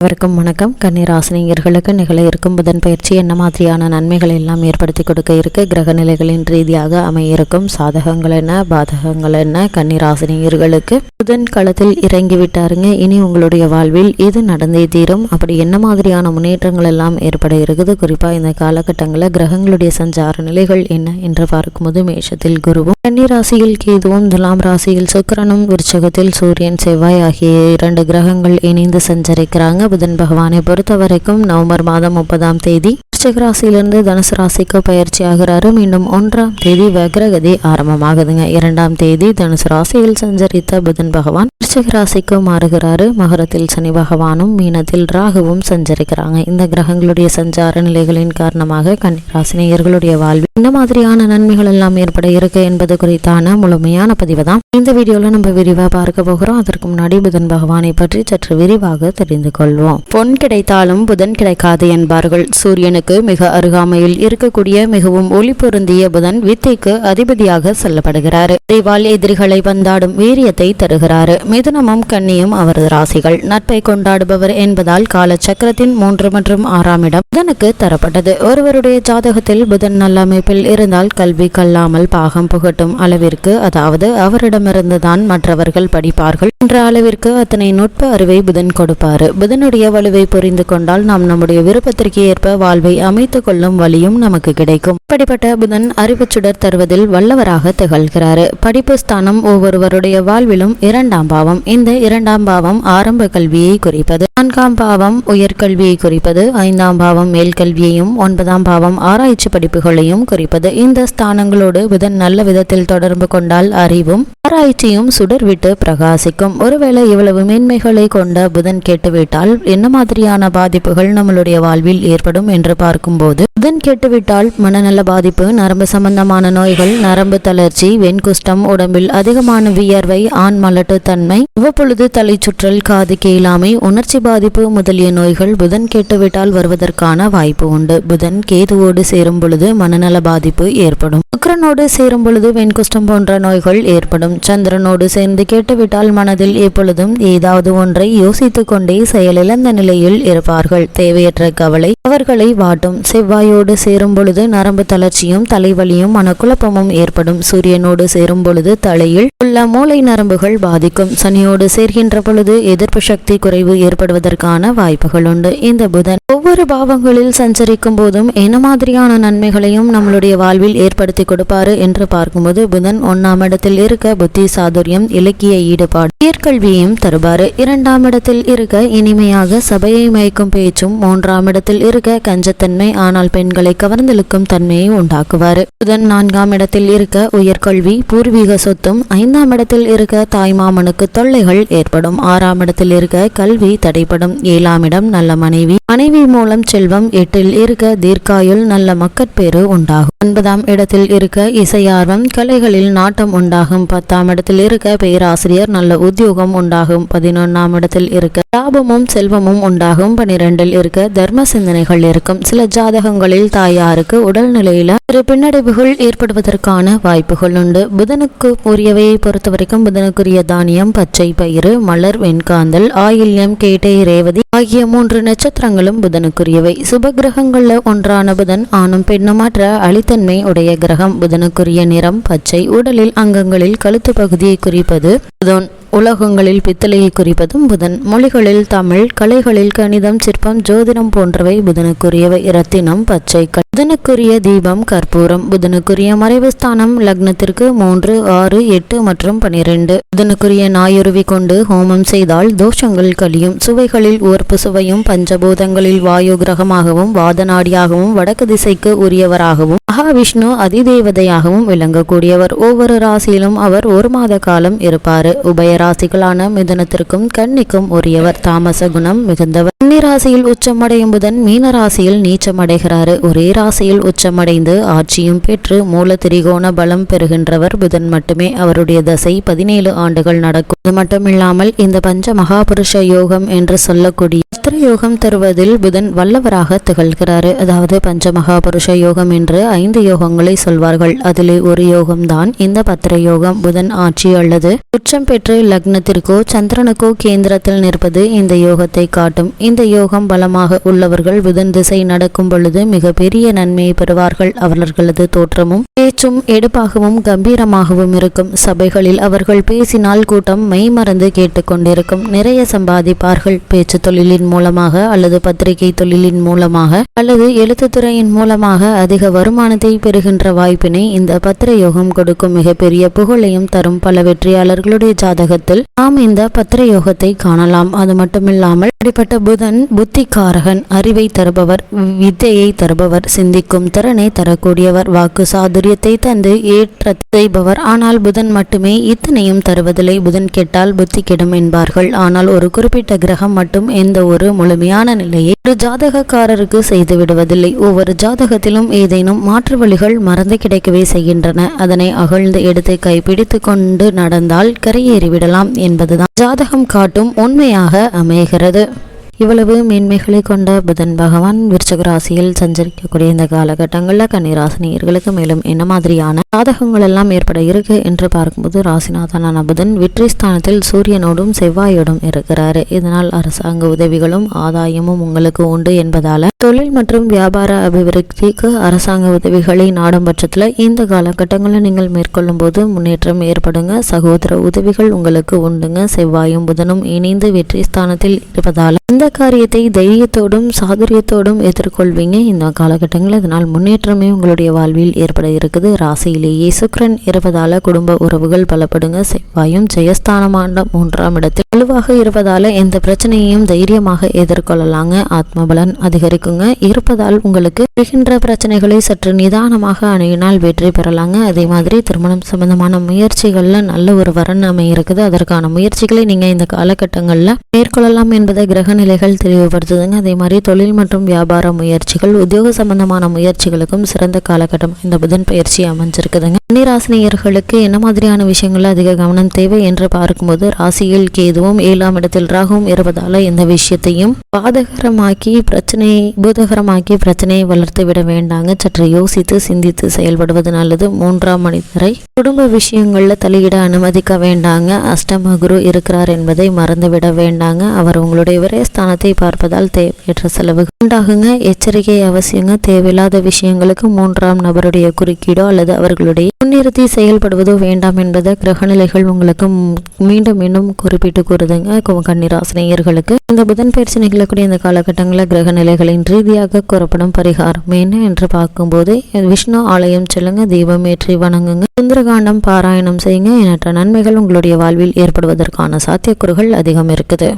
வணக்கம். கன்னிராசினியர்களுக்கு நிகழ இருக்கும் புதன் பயிற்சி என்ன மாதிரியான நன்மைகள் எல்லாம் ஏற்படுத்தி கொடுக்க இருக்கு, கிரக நிலைகளின் ரீதியாக அமையிருக்கும் சாதகங்கள் என்ன, பாதகங்கள் என்ன, கன்னிராசினியர்களுக்கு புதன் களத்தில் இறங்கி விட்டாருங்க. இனி உங்களுடைய வாழ்வில் இது நடந்தே தீரும். அப்படி என்ன மாதிரியான முன்னேற்றங்கள் எல்லாம் ஏற்பட இருக்குது, குறிப்பா இந்த காலகட்டங்களில் கிரகங்களுடைய சஞ்சார நிலைகள் என்ன என்று பார்க்கும்போது மேஷத்தில் குருவும், கன்னிராசியில் கேதுவும், துலாம் ராசியில் சுக்கிரனும், விருச்சகத்தில் சூரியன், செவ்வாய் ஆகிய 2 கிரகங்கள் இணைந்து சஞ்சரிக்கிறாங்க. புதன் பகவானை பொறுத்த வரைக்கும் நவம்பர் மாதம் 30ஆம் தேதி விருச்சிக ராசியிலிருந்து தனுசு ராசிக்கு பயிற்சி ஆகிறாரு. மீண்டும் 1ஆம் தேதி வக்ரகதி ஆரம்பமாகுதுங்க. 2ஆம் தேதி தனுசு ராசியில் சஞ்சரித்த புதன் பகவான் விருச்சிக ராசிக்கு மாறுகிறாரு. மகரத்தில் சனி பகவானும், மீனத்தில் ராகுவும் சஞ்சரிக்கிறாங்க. இந்த கிரகங்களுடைய சஞ்சார நிலைகளின் காரணமாக கன்னிராசினியர்களுடைய வாழ்வில் என்ன மாதிரியான நன்மைகள் எல்லாம் ஏற்பட இருக்கு என்பது குறித்தான முழுமையான பதிவு தான் இந்த வீடியோல நம்ம விரிவா பார்க்க போகிறோம். அதற்கு முன்னாடி புதன் பகவானை பற்றி சற்று விரிவாக தெரிந்து கொள்வோம். பொன் கிடைத்தாலும் புதன் கிடைக்காது என்பார்கள். சூரியனுக்கு மிக அருகாமையில் இருக்கக்கூடிய மிகவும் ஒளி பொருந்திய புதன் வித்தைக்கு அதிபதியாக சொல்லப்படுகிறார். இறைவால் எதிரிகளை வந்தாடும் வீரியத்தை தருகிறாரு. மிதுனமும் கன்னியும் அவரது ராசிகள். நட்பை கொண்டாடுபவர் என்பதால் கால சக்கரத்தின் 3 மற்றும் 6ஆம் இடம் புதனுக்கு தரப்பட்டது. ஒருவருடைய ஜாதகத்தில் புதன் நல்ல அமைப்பில் இருந்தால் கல்வி கல்லாமல் பாகம் புகட்டும் அளவிற்கு, அதாவது அவரிடமிருந்து தான் மற்றவர்கள் படிப்பார்கள் என்ற அளவிற்கு அத்தனை நுட்ப அறிவை புதன் கொடுப்பாரு. புதனுடைய வலுவை புரிந்து கொண்டால் நாம் நம்முடைய விருப்பத்திற்கு ஏற்ப வாழ்வை அமைத்துக் கொள்ளும் வழியும் நமக்கு கிடைக்கும். இப்படிப்பட்ட புதன் அறிவுச்சுடர் தருவதில் வல்லவராக திகழ்கிறாரு. படிப்பு ஸ்தானம் ஒவ்வொருவருடைய வாழ்விலும் 2ஆம் பாவம். இந்த 2ஆம் பாவம் ஆரம்ப கல்வியை குறிப்பது, 4ஆம் பாவம் உயர்கல்வியை குறிப்பது, 5ஆம் பாவம் மேல்கல்வியையும், 9ஆம் பாவம் ஆராய்ச்சி படிப்புகளையும் குறிப்பது. இந்த ஸ்தானங்களோடு புதன் நல்ல விதத்தில் தொடர்பு கொண்டால் அறிவும் ஆராய்ச்சியும் சுடர் விட்டு பிரகாசிக்கும். ஒருவேளை இவ்வளவு மேன்மைகளை கொண்ட புதன் கேட்டுவிட்டால் என்ன மாதிரியான பாதிப்புகள் நம்மளுடைய வாழ்வில் ஏற்படும் என்று பார்க்கும்போது, புதன் கேட்டுவிட்டால் மனநல பாதிப்பு, நரம்பு சம்பந்தமான நோய்கள், நரம்பு தளர்ச்சி, வெண்குஷ்டம், உடம்பில் அதிகமான வியர்வை, ஆண் மலட்டு தன்மை, அவ்வப்பொழுது தலை சுற்றல், காது கேளாமை, உணர்ச்சி பாதிப்பு முதலிய நோய்கள் புதன் கேட்டுவிட்டால் வருவதற்கான வாய்ப்பு உண்டு. புதன் கேதுவோடு சேரும் பொழுது மனநல பாதிப்பு ஏற்படும். சுக்கிரனோடு சேரும் பொழுது வெண்குஷ்டம் போன்ற நோய்கள் ஏற்படும். சந்திரனோடு சேர்ந்து கேட்டுவிட்டால் மனதில் எப்பொழுதும் ஏதாவது ஒன்றை யோசித்துக் கொண்டே செயலிழந்த நிலையில் இருப்பார்கள். தேவையற்ற கவலை அவர்களை வாட்டும். செவ்வாயோடு சேரும் பொழுது நரம்பு தளர்ச்சியும் தலைவலியும் மனக்குழப்பமும் ஏற்படும். சூரியனோடு சேரும் பொழுது தலையில் உள்ள மூளை நரம்புகள் பாதிக்கும். சனியோடு சேர்கின்ற பொழுது எதிர்ப்பு சக்தி குறைவு ஏற்படுவதற்கான வாய்ப்புகள் உண்டு. இந்த புதன் ஒவ்வொரு பாவங்களில் சஞ்சரிக்கும் போதும் என்ன மாதிரியான நன்மைகளையும் நம்மளுடைய வாழ்வில் ஏற்படுத்தி கொடுப்பாரு என்று பார்க்கும்போது, புதன் 1ஆம் இடத்தில் இருக்க புத்தி சாதுரியம், இலக்கிய ஈடுபாடு, உயர்கல்வியையும் தருவாரு. 2ஆம் இடத்தில் இருக்க இனிமையாக சபையை மயக்கும் பேச்சும், 3ஆம் இடத்தில் இருக்க கஞ்சத்தன்மை ஆனால் பெண்களை கவர்ந்தெழுக்கும் தன்மையை உண்டாக்குவாரு. புதன் 4ஆம் இடத்தில் இருக்க உயர்கல்வி, பூர்வீக சொத்தும், 5ஆம் இடத்தில் இருக்க தாய்மாமனுக்கு தொல்லைகள் ஏற்படும். 6ஆம் இடத்தில் இருக்க கல்வி தடைப்படும். 7ஆம் இடம் நல்ல மனைவி மூலம் செல்வம். 8இல் இருக்க தீர்க்காயுள், நல்ல மக்கட்பேறு உண்டாகும். 9ஆம் இடத்தில் இருக்க இசையார்வம், கலைகளில் நாட்டம் உண்டாகும். 10ஆம் இடத்தில் இருக்க பேராசிரியர், நல்ல உத்தியோகம் உண்டாகும். 11ஆம் இடத்தில் இருக்க லாபமும் செல்வமும் உண்டாகும். 12இல் இருக்க தர்ம சிந்தனைகள் இருக்கும். சில ஜாதகங்களில் தாயாருக்கு உடல்நிலையில ஒரு பின்னடைவுகள் ஏற்படுவதற்கான வாய்ப்புகள் உண்டு. புதனுக்கு உரியவையை பொறுத்தவரைக்கும் புதனுக்குரிய தானியம் பச்சை பயிறு, மலர், வெண்காந்தல், ஆயில்யம், கேட்டை, ரேவதி ஆகிய 3 நட்சத்திரங்களும் புதனுக்குரியவை. சுப கிரகங்கள்ல ஒன்றான புதன் ஆணும் பெண்ணுமாற்ற அளித்தன்மை உடைய கிரகம். புதனுக்குரிய நிறம் பச்சை. உடலில் அங்கங்களில் கழுத்து பகுதியை குறிப்பது புதன். உலகங்களில் பித்தளையை குறிப்பதும் புதன். மொழிகளில் தமிழ், கலைகளில் கணிதம், சிற்பம், ஜோதிடம் போன்றவை புதனுக்குரியவை. இரத்தினம் பச்சை. புதனுக்குரிய தீபம் கற்பூரம். புதனுக்குரிய மறைவு ஸ்தானம் லக்னத்திற்கு 3, 6, 8 மற்றும் 12. புதனுக்குரிய நாயுருவி கொண்டு ஹோமம் செய்தால் தோஷங்கள் கழியும். சுவைகளில் உவர்ப்பு சுவையும், பஞ்சபூதங்களில் வாயு கிரகமாகவும், வாதநாடியாகவும், வடக்கு திசைக்கு உரியவராகவும், மகாவிஷ்ணு அதிதேவதையாகவும் விளங்கக்கூடியவர். ஒவ்வொரு ராசியிலும் அவர் 1 மாத காலம் இருப்பாரு. உபய ராசிகளான மிதுனத்திற்கும் கன்னிக்கும் உரியவர். தாமச குணம் மிகுந்தவர். கன்னி ராசியில் உச்சமடையும் புதன் மீன ராசியில் நீச்சமடைகிறாரு. ஒரே ராசியில் உச்சமடைந்து ஆட்சியும் பெற்று மூல திரிகோண பலம் பெறுகின்றவர் புதன் மட்டுமே. அவருடைய தசை 17 ஆண்டுகள் நடக்கும். அது மட்டுமில்லாமல் இந்த பஞ்ச மகாபுருஷ யோகம் என்று சொல்லக்கூடிய பத்திர யோகம் தருவதில் புதன் வல்லவராக திகழ்கிறாரு. அதாவது பஞ்ச மகாபுருஷ யோகம் என்று 5 யோகங்களை சொல்வார்கள். அதிலே ஒரு யோகம்தான் இந்த பத்திர யோகம். புதன் ஆட்சி அல்லது உச்சம் பெற்று லக்னத்திற்கோ சந்திரனுக்கோ கேந்திரத்தில் நிற்பது இந்த யோகத்தை காட்டும். இந்த யோகம் பலமாக உள்ளவர்கள் புதன் திசை நடக்கும் பொழுது மிக பெரிய நன்மையை பெறுவார்கள். அவர்களது தோற்றமும் பேச்சும் எடுப்பாகவும் கம்பீரமாகவும் இருக்கும். சபைகளில் அவர்கள் பேசினால் கூட்டம் மெய்மறந்து கேட்டுக்கொண்டிருக்கும். நிறைய சம்பாதிப்பார்கள். பேச்சு தொழிலின் மூலமாக அல்லது பத்திரிகை தொழிலின் மூலமாக அல்லது எழுத்துத்துறையின் மூலமாக அதிக வருமானத்தை பெறுகின்ற வாய்ப்பினை இந்த பத்திர யோகம் கொடுக்கும். மிகப்பெரிய புகழையும் தரும். பல வெற்றியாளர்களுடைய ஜாதகத்தில் நாம் இந்த பத்திர யோகத்தை காணலாம். அது மட்டுமில்லாமல் அப்படிப்பட்ட புதன் புத்திகாரகன், அறிவை தருபவர், வித்தையை தருபவர், சிந்திக்கும் திறனை தரக்கூடியவர், வாக்கு சாதுரியத்தை தந்து ஏற்ற செய்பவர். ஆனால் புதன் மட்டுமே இத்தனையும் தருவதில்லை. புதன் கெட்டால் புத்தி கெடும் என்பார்கள். ஆனால் ஒரு குறிப்பிட்ட கிரகம் மட்டும் எந்த ஒரு முழுமையான நிலையை ஒரு ஜாதகக்காரருக்கு செய்து விடுவதில்லை. ஒவ்வொரு ஜாதகத்திலும் ஏதேனும் மாற்று வழிகள் மறந்து கிடைக்கவே செய்கின்றன. அதனை அகழ்ந்து எடுத்து கைப்பிடித்து கொண்டு நடந்தால் கரையேறிவிடலாம் என்பதுதான் ஜாதகம் காட்டும் உண்மையாக அமைகிறது. இவ்வளவு மேன்மைகளை கொண்ட புதன் பகவான் விருச்சிக ராசியில் சஞ்சரிக்கக்கூடிய இந்த காலகட்டங்களில் கன்னிராசினியர்களுக்கு மேலும் என்ன மாதிரியான சாதகங்கள் எல்லாம் ஏற்பட இருக்கு என்று பார்க்கும்போது, ராசிநாதனான புதன் வெற்றி ஸ்தானத்தில் சூரியனோடும் செவ்வாயோடும் இருக்கிறாரு. இதனால் அரசாங்க உதவிகளும் ஆதாயமும் உங்களுக்கு உண்டு என்பதால தொழில் மற்றும் வியாபார அபிவிருத்திக்கு அரசாங்க உதவிகளை நாடும் பட்சத்தில் இந்த காலகட்டங்களில் நீங்கள் மேற்கொள்ளும் போது முன்னேற்றம் ஏற்படுங்க. சகோதர உதவிகள் உங்களுக்கு உண்டுங்க. செவ்வாயும் புதனும் இணைந்து வெற்றி ஸ்தானத்தில் இருப்பதால இந்த காரியத்தை தைரியத்தோடும் சாதுரியத்தோடும் எதிர்கொள்வீங்க இந்த காலகட்டங்களில். இதனால் முன்னேற்றமே உங்களுடைய வாழ்வில் ஏற்பட இருக்குது. ராசியிலேயே சுக்கிரன் இருப்பதால குடும்ப உறவுகள் பலப்படுங்க. செவ்வாயும் ஜெயஸ்தானமான 3ஆம் இடத்தில் வலுவாக இருப்பதால எந்த பிரச்சனையையும் தைரியமாக எதிர்கொள்ளலாங்க. ஆத்மபலன் அதிகரிக்குங்க. இருப்பதால் உங்களுக்கு இருக்கின்ற பிரச்சனைகளை சற்று நிதானமாக அணுகினால் வெற்றி பெறலாங்க. அதே மாதிரி திருமணம் சம்பந்தமான முயற்சிகள்ல நல்ல ஒரு வரன் அமையிருக்குது. அதற்கான முயற்சிகளை நீங்க இந்த காலகட்டங்கள்ல மேற்கொள்ளலாம் என்பதை கிரக நிலைகள் தெளிவுபடுத்துதுங்க. அதே மாதிரி தொழில் மற்றும் வியாபார முயற்சிகள், உத்தியோக சம்பந்தமான முயற்சிகளுக்கும் சிறந்த காலகட்டம் இந்த புதன் பயிற்சி அமைஞ்சிருக்குதுங்க. கன்னிராசினியர்களுக்கு என்ன மாதிரியான விஷயங்கள்ல அதிக கவனம் தேவை என்று பார்க்கும்போது, ராசியில் கேதுவும் 7ஆம் இடத்தில் ராகுவும் இருப்பதால இந்த விஷயத்தையும் பூதகரமாக்கி பிரச்சனையை வளர்த்து விட வேண்டாங்க. சற்று யோசித்து சிந்தித்து செயல்படுவது நல்லது. 3ஆம் மனிதரை குடும்ப விஷயங்கள்ல தலையிட அனுமதிக்க வேண்டாங்க. அஷ்டம குரு இருக்கிறார் என்பதை மறந்துவிட வேண்டாங்க. அவர் உங்களுடைய விரயஸ்தானத்தை பார்ப்பதால் தேவையற்ற செலவு உண்டாகுங்க. எச்சரிக்கை அவசியங்க. தேவையில்லாத விஷயங்களுக்கு 3ஆம் நபருடைய குறுக்கீடோ அல்லது அவர்களுடைய முன்னிறுத்தி செயல்படுவதோ வேண்டாம் என்பதை கிரகநிலைகள் உங்களுக்கு மீண்டும் மீண்டும் குறிப்பிட்டு கூறுதுங்க. கன்னிராசினியர்களுக்கு இந்த புதன் பயிற்சி நிகழக்கூடிய இந்த காலகட்டங்களில் கிரகநிலைகளின் ரீதியாக கூறப்படும் பரிகாரம் என்ன என்று பார்க்கும்போது, விஷ்ணு ஆலயம் செல்லுங்க, தீபம் ஏற்றி வணங்குங்க, சுந்தரகாண்டம் பாராயணம் செய்யுங்க. எண்ணற்ற நன்மைகள் உங்களுடைய வாழ்வில் ஏற்படுவதற்கான சாத்தியக்கூறுகள் அதிகம் இருக்குது.